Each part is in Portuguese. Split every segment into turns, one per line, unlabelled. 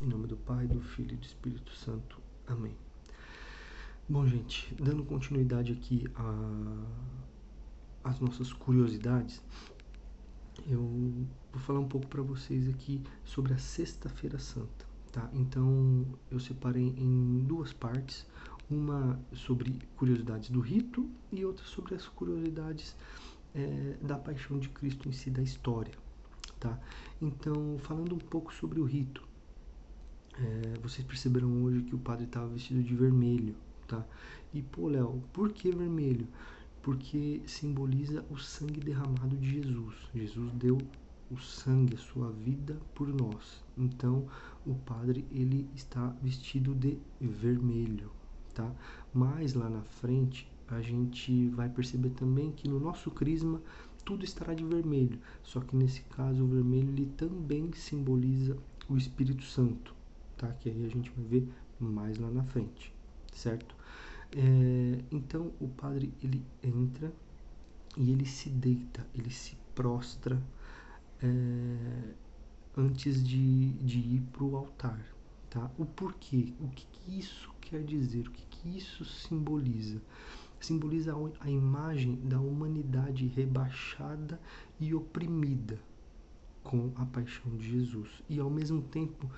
Em nome do Pai, do Filho e do Espírito Santo. Amém. Bom, gente, dando continuidade aqui às nossas curiosidades, eu vou falar um pouco para vocês aqui sobre a Sexta-feira Santa, tá? Então, eu separei em duas partes, uma sobre curiosidades do rito e outra sobre as curiosidades da Paixão de Cristo em si, da história, tá? Então, falando um pouco sobre o rito, vocês perceberam hoje que o padre estava vestido de vermelho, tá? E, pô, Léo, por que vermelho? Porque simboliza o sangue derramado de Jesus. Jesus deu o sangue, a sua vida por nós. Então, o padre, ele está vestido de vermelho, tá? Mas lá na frente, a gente vai perceber também que no nosso crisma tudo estará de vermelho. Só que nesse caso, o vermelho, ele também simboliza o Espírito Santo, tá? Que aí a gente vai ver mais lá na frente, certo? Então o padre, ele entra e ele se deita, ele se prostra antes de ir para o altar, tá? O porquê? O que isso quer dizer? O que isso simboliza? Simboliza a imagem da humanidade rebaixada e oprimida com a paixão de Jesus e ao mesmo tempo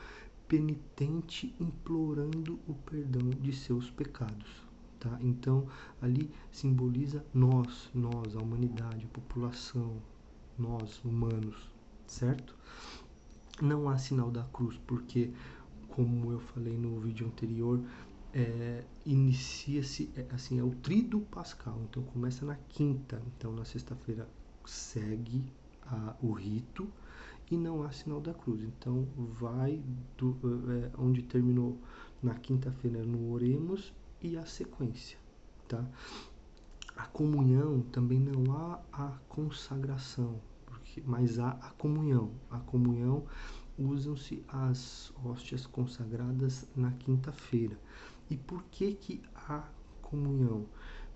penitente, implorando o perdão de seus pecados. Tá? Então, ali simboliza nós, a humanidade, a população, nós, humanos, certo? Não há sinal da cruz, porque, como eu falei no vídeo anterior, inicia-se, assim, é o tríduo pascal, então começa na quinta, então na sexta-feira segue o rito, e não há sinal da cruz. Então, vai onde terminou na quinta-feira no Oremos e a sequência, tá? A comunhão também não há a consagração, mas há a comunhão. A comunhão usam-se as hóstias consagradas na quinta-feira. E por que há comunhão?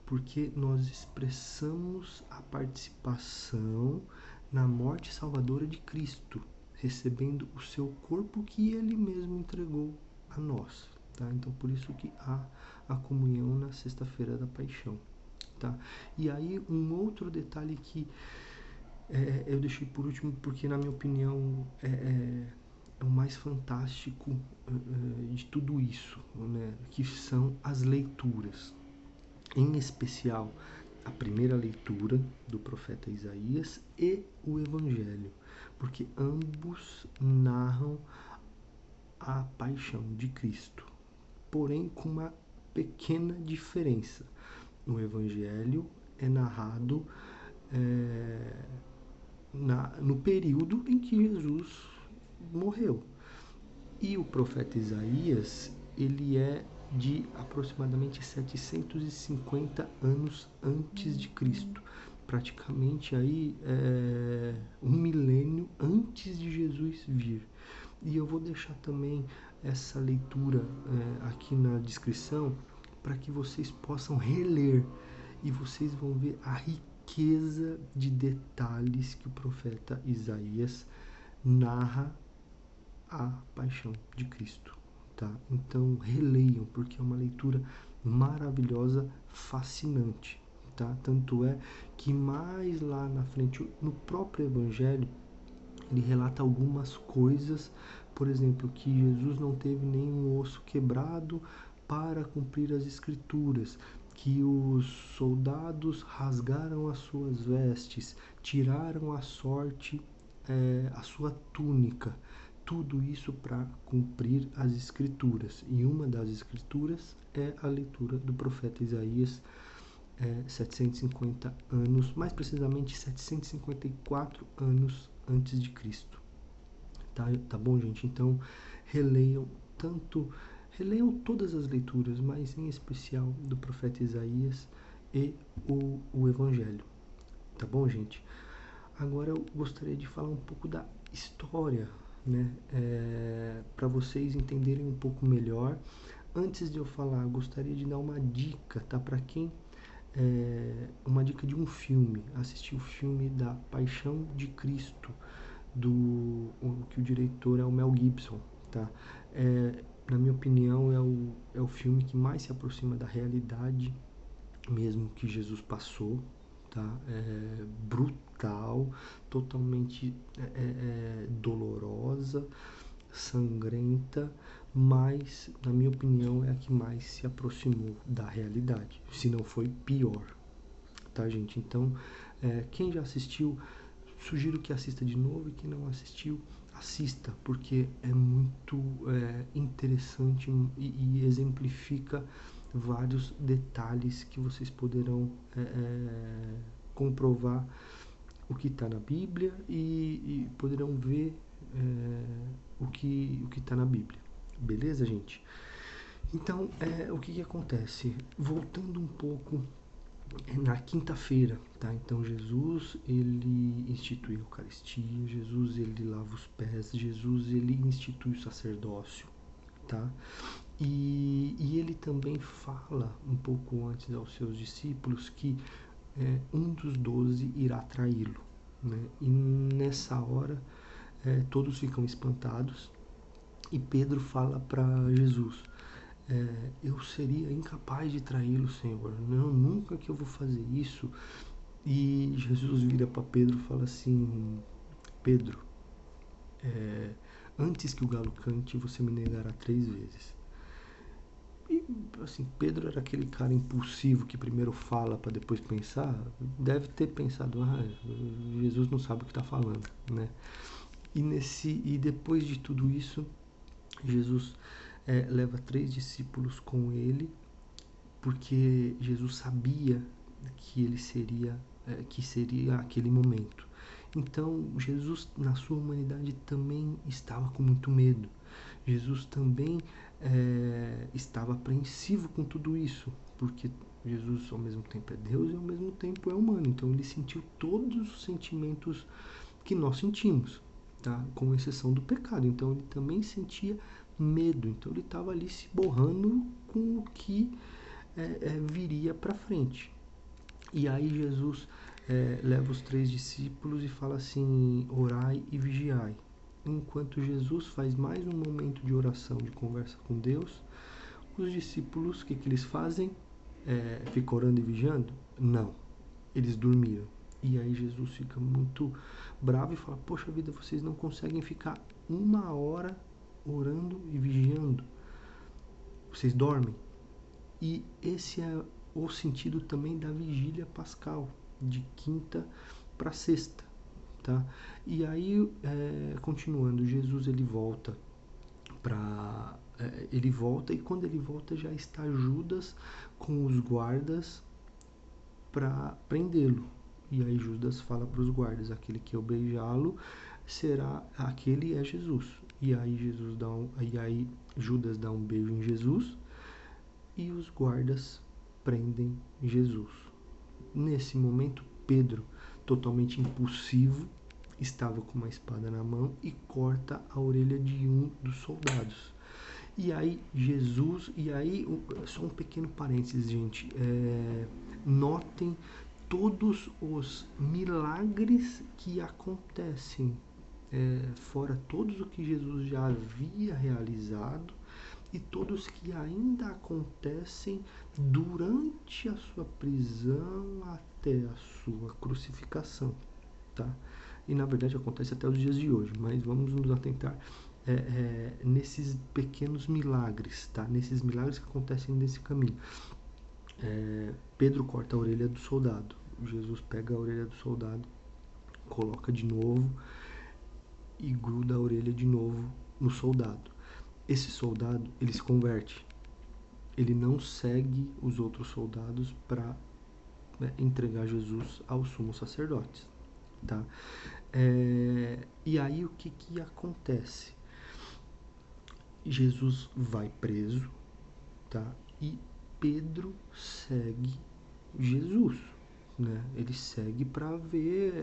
Porque nós expressamos a participação na morte salvadora de Cristo, recebendo o seu corpo que ele mesmo entregou a nós, tá? Então, por isso que há a comunhão na sexta-feira da paixão, tá? E aí, um outro detalhe que eu deixei por último, porque na minha opinião é o mais fantástico de tudo isso, né? Que são as leituras, em especial a primeira leitura do profeta Isaías e o Evangelho, porque ambos narram a paixão de Cristo, porém com uma pequena diferença. O Evangelho é narrado no período em que Jesus morreu, e o profeta Isaías, ele é de aproximadamente 750 anos antes de Cristo, praticamente aí um milênio antes de Jesus vir. E eu vou deixar também essa leitura aqui na descrição para que vocês possam reler e vocês vão ver a riqueza de detalhes que o profeta Isaías narra a paixão de Cristo, tá? Então releiam, porque é uma leitura maravilhosa, fascinante, tá? Tanto é que mais lá na frente, no próprio Evangelho, ele relata algumas coisas, por exemplo, que Jesus não teve nenhum osso quebrado para cumprir as Escrituras, que os soldados rasgaram as suas vestes, tiraram a sorte, a sua túnica, tudo isso para cumprir as Escrituras. E uma das Escrituras é a leitura do profeta Isaías, 750 anos, mais precisamente 754 anos antes de Cristo. Tá bom, gente? Então, releiam todas as leituras, mas em especial do profeta Isaías e o Evangelho. Tá bom, gente? Agora eu gostaria de falar um pouco da história, né? Para vocês entenderem um pouco melhor. Antes de eu falar, eu gostaria de dar uma dica, tá? Para quem uma dica de um filme, assistir o filme da Paixão de Cristo, que o diretor é o Mel Gibson, tá? Na minha opinião, é o filme que mais se aproxima da realidade mesmo que Jesus passou, tá? É brutal, totalmente dolorosa, sangrenta, mas, na minha opinião, é a que mais se aproximou da realidade, se não foi pior, tá, gente? Então, quem já assistiu, sugiro que assista de novo, e quem não assistiu, assista, porque é muito interessante e exemplifica vários detalhes que vocês poderão comprovar o que está na Bíblia e poderão ver o que está na Bíblia. Beleza, gente? Então, o que acontece? Voltando um pouco na quinta-feira, tá? Então Jesus, ele institui a Eucaristia, Jesus, ele lava os pés, Jesus, ele institui o sacerdócio, tá? E ele também fala um pouco antes aos seus discípulos que um dos 12 irá traí-lo, né? E nessa hora todos ficam espantados e Pedro fala para Jesus: eu seria incapaz de traí-lo, Senhor. Não, nunca que eu vou fazer isso. E Jesus vira para Pedro e fala assim: Pedro, antes que o galo cante, você me negará 3 vezes. E assim, Pedro era aquele cara impulsivo que primeiro fala para depois pensar. Deve ter pensado: Jesus não sabe o que está falando, né? E depois de tudo isso, Jesus leva 3 discípulos com ele, porque Jesus sabia que ele seria que seria aquele momento. Então Jesus, na sua humanidade, também estava com muito medo. Jesus também estava apreensivo com tudo isso, porque Jesus ao mesmo tempo é Deus e ao mesmo tempo é humano. Então ele sentiu todos os sentimentos que nós sentimos, tá? Com exceção do pecado. Então ele também sentia medo. Então ele estava ali se borrando com o que viria para frente. E aí Jesus leva os 3 discípulos e fala assim: orai e vigiai. Enquanto Jesus faz mais um momento de oração, de conversa com Deus, os discípulos, o que eles fazem? Ficam orando e vigiando? Não, eles dormiram. E aí Jesus fica muito bravo e fala: poxa vida, vocês não conseguem ficar 1 hora orando e vigiando? Vocês dormem? E esse é o sentido também da vigília pascal, de quinta para sexta, tá? E aí, continuando, Jesus ele volta ele volta, e quando ele volta já está Judas com os guardas para prendê-lo. E aí Judas fala para os guardas: aquele que eu beijá-lo será aquele é Jesus. E aí Judas dá um beijo em Jesus e os guardas prendem Jesus. Nesse momento, Pedro, totalmente impulsivo, estava com uma espada na mão e corta a orelha de um dos soldados. E aí só um pequeno parênteses, gente, notem todos os milagres que acontecem, fora todos o que Jesus já havia realizado e todos que ainda acontecem durante a sua prisão até a sua crucificação, tá? E na verdade acontece até os dias de hoje, mas vamos nos atentar nesses pequenos milagres, tá? Nesses milagres que acontecem nesse caminho. Pedro corta a orelha do soldado. Jesus pega a orelha do soldado, coloca de novo e gruda a orelha de novo no soldado. Esse soldado, ele se converte. Ele não segue os outros soldados para entregar Jesus aos sumos sacerdotes, tá? E aí o que acontece? Jesus vai preso, tá? E Pedro segue Jesus, né? Ele segue para ver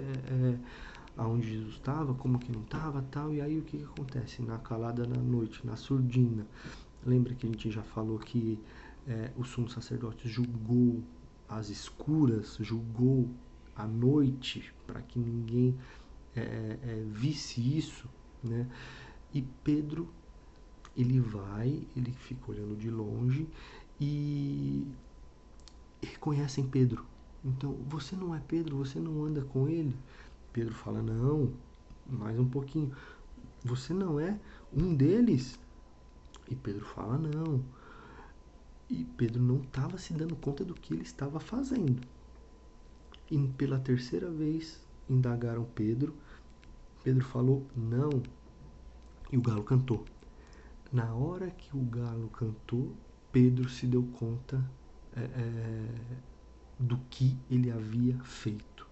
aonde Jesus estava, como que não estava, tal. E aí o que acontece? Na calada da noite, na surdina, lembra que a gente já falou que o sumo sacerdote julgou às escuras, julgou à noite, para que ninguém visse isso, né? E Pedro ele fica olhando de longe e reconhecem Pedro. Então, você não é Pedro? Você não anda com ele? Pedro fala, não, mais um pouquinho. Você não é um deles? E Pedro fala, não. E Pedro não estava se dando conta do que ele estava fazendo. E pela terceira vez indagaram Pedro. Pedro falou, não. E o galo cantou. Na hora que o galo cantou, Pedro se deu conta do que ele havia feito.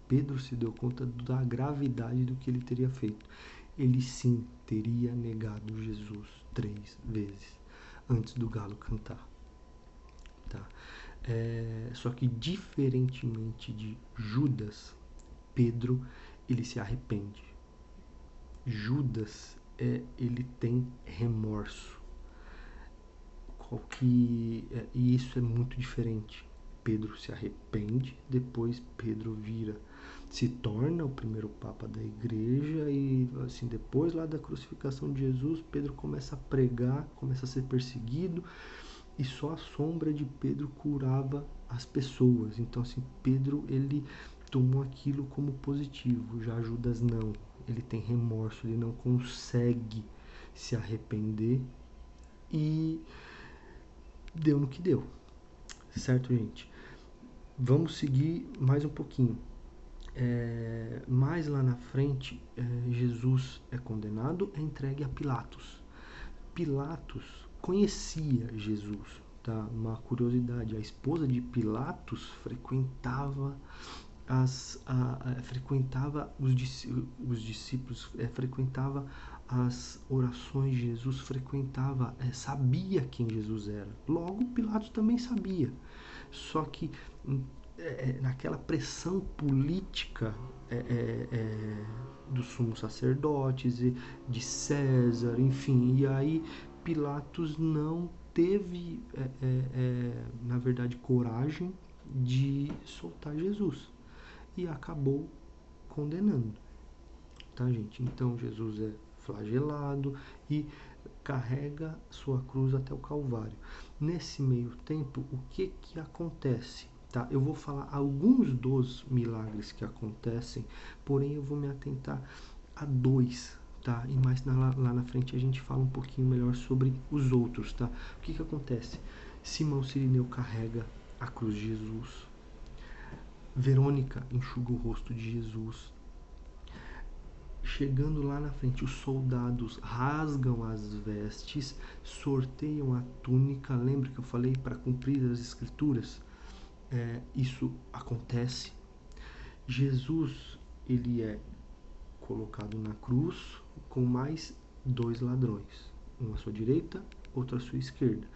Pedro se deu conta da gravidade do que ele teria feito. Ele sim teria negado Jesus 3 vezes antes do galo cantar. Tá? Só que diferentemente de Judas, Pedro ele se arrepende. Judas ele tem remorso. E isso é muito diferente. Pedro se arrepende, depois Pedro se torna o primeiro papa da igreja e assim, depois lá da crucificação de Jesus, Pedro começa a pregar, começa a ser perseguido e só a sombra de Pedro curava as pessoas. Então assim, Pedro ele tomou aquilo como positivo, já Judas não, ele tem remorso, ele não consegue se arrepender e deu no que deu, certo, gente? Vamos seguir mais um pouquinho. Mais lá na frente, Jesus é condenado, é entregue a Pilatos. Pilatos conhecia Jesus, tá? Uma curiosidade, a esposa de Pilatos frequentava os discípulos, frequentava as orações de Jesus, sabia quem Jesus era. Logo, Pilatos também sabia. Só que naquela pressão política dos sumos sacerdotes, de César, enfim, e aí Pilatos não teve, na verdade, coragem de soltar Jesus e acabou condenando, tá, gente? Então Jesus é flagelado e carrega sua cruz até o Calvário. Nesse meio tempo, o que acontece? Tá? Eu vou falar alguns dos milagres que acontecem, porém eu vou me atentar a 2, tá? E mais lá na frente a gente fala um pouquinho melhor sobre os outros, tá? O que acontece? Simão Cirineu carrega a cruz de Jesus. Verônica enxuga o rosto de Jesus. Chegando lá na frente, os soldados rasgam as vestes, sorteiam a túnica. Lembra que eu falei para cumprir as escrituras? Isso acontece. Jesus ele é colocado na cruz com mais 2 ladrões, um à sua direita, outro à sua esquerda.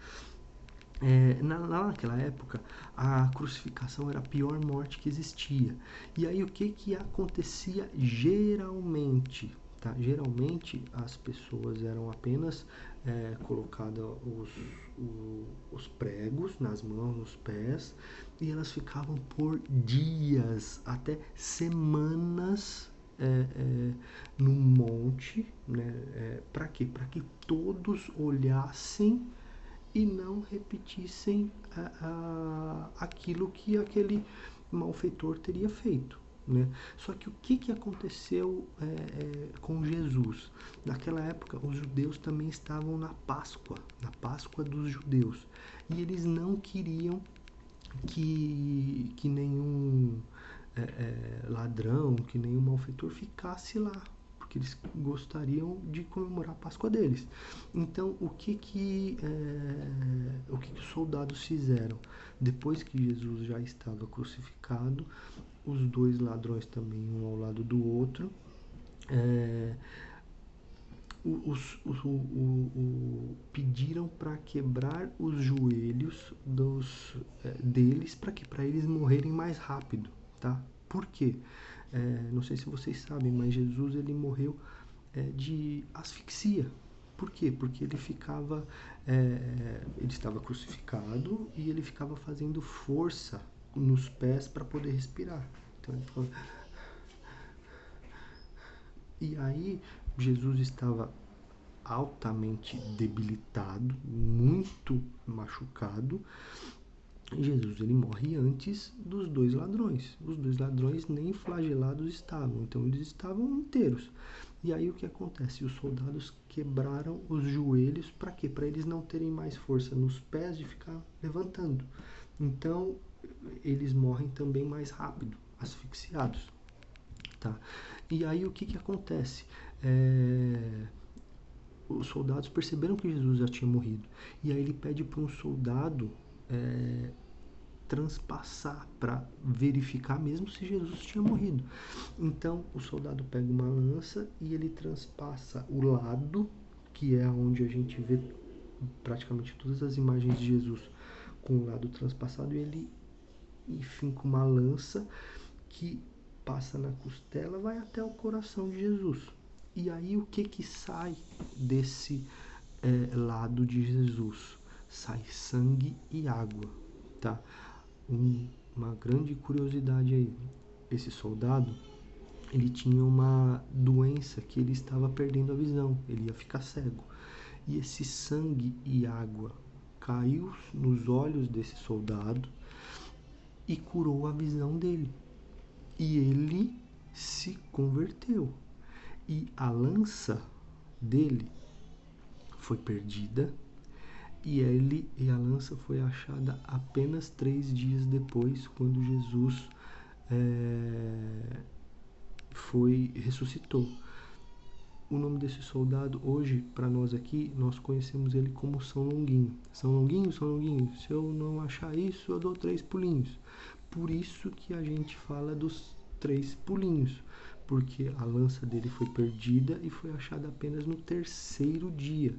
Naquela época, a crucificação era a pior morte que existia. E aí o que acontecia geralmente? Tá? Geralmente as pessoas eram apenas colocadas os pregos nas mãos, nos pés, e elas ficavam por dias, até semanas no monte, né? Para quê? Para que todos olhassem e não repetissem aquilo que aquele malfeitor teria feito. Né? Só que o que aconteceu com Jesus? Naquela época, os judeus também estavam na Páscoa dos judeus. E eles não queriam que nenhum ladrão, que nenhum malfeitor ficasse lá, porque eles gostariam de comemorar a Páscoa deles. Então, o que os soldados fizeram? Depois que Jesus já estava crucificado, os 2 ladrões também, um ao lado do outro, pediram para quebrar os joelhos deles, para eles morrerem mais rápido, tá? Por quê? Não sei se vocês sabem, mas Jesus ele morreu de asfixia. Por quê? Porque ele estava crucificado e ele ficava fazendo força nos pés para poder respirar. Então ele ficava... E aí Jesus estava altamente debilitado, muito machucado. Jesus ele morre antes dos dois ladrões. Os dois ladrões nem flagelados estavam, então eles estavam inteiros. E aí o que acontece? Os soldados quebraram os joelhos para quê? Para eles não terem mais força nos pés de ficar levantando. Então eles morrem também mais rápido, asfixiados. Tá? E aí o que acontece? Os soldados perceberam que Jesus já tinha morrido. E aí ele pede para um soldado transpassar para verificar mesmo se Jesus tinha morrido. Então o soldado pega uma lança e ele transpassa o lado, que é onde a gente vê praticamente todas as imagens de Jesus com o lado transpassado, e ele finca uma lança que passa na costela, vai até o coração de Jesus. E aí o que sai desse lado de Jesus? Sai sangue e água, tá? Uma grande curiosidade aí. Esse soldado, ele tinha uma doença que ele estava perdendo a visão, ele ia ficar cego. E esse sangue e água caiu nos olhos desse soldado e curou a visão dele. E ele se converteu. E a lança dele foi perdida e a lança foi achada apenas 3 dias depois, quando Jesus ressuscitou. O nome desse soldado, hoje, para nós aqui, nós conhecemos ele como São Longuinho. São Longuinho, São Longuinho, se eu não achar isso, eu dou 3 pulinhos. Por isso que a gente fala dos 3 pulinhos, porque a lança dele foi perdida e foi achada apenas no 3º dia.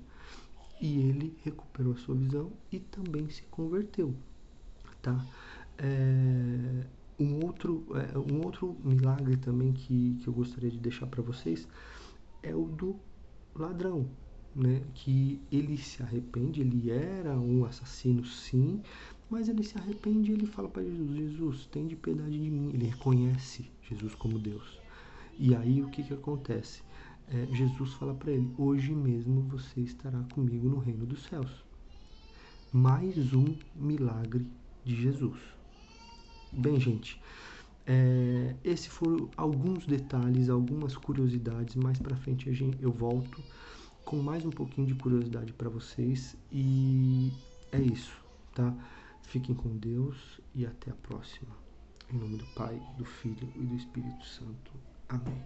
E ele recuperou a sua visão e também se converteu, tá? Um outro milagre também que eu gostaria de deixar para vocês é o do ladrão, né? Que ele se arrepende, ele era um assassino sim, mas ele se arrepende e ele fala para Jesus: Jesus, tem de piedade de mim. Ele reconhece Jesus como Deus. E aí o que acontece? Jesus fala para ele: hoje mesmo você estará comigo no reino dos céus. Mais um milagre de Jesus. Bem, gente, esses foram alguns detalhes, algumas curiosidades. Mais pra frente eu volto com mais um pouquinho de curiosidade para vocês. E é isso, tá? Fiquem com Deus e até a próxima. Em nome do Pai, do Filho e do Espírito Santo. Amém.